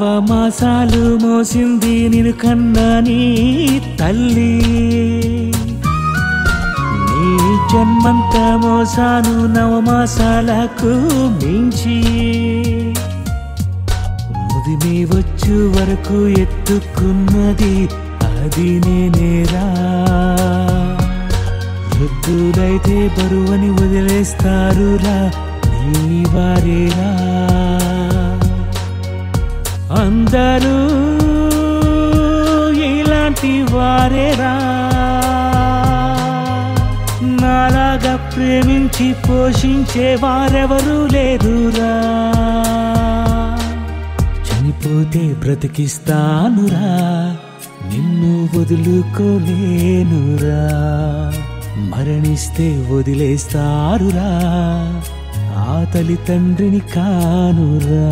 నవమాసాలు మోసింది నిన్ను కన్నా నీ తల్లి నీ జన్మంత మోసాను నవమాసాలకు మించి ముదిమి వచ్చు వరకు ఎత్తుకున్నది అది నేనేరా వృద్ధులైతే బరువని వదిలేస్తారురా నీ వారేరా అందరూ ఇలాంటి వారేరా నాలాగా ప్రేమించి పోషించే వారెవరూ లేరురా చనిపోతే బ్రతికిస్తానురా నిన్ను వదులుకోలేనురా మరణిస్తే వదిలేస్తారురా ఆ తల్లి తండ్రిని కానురా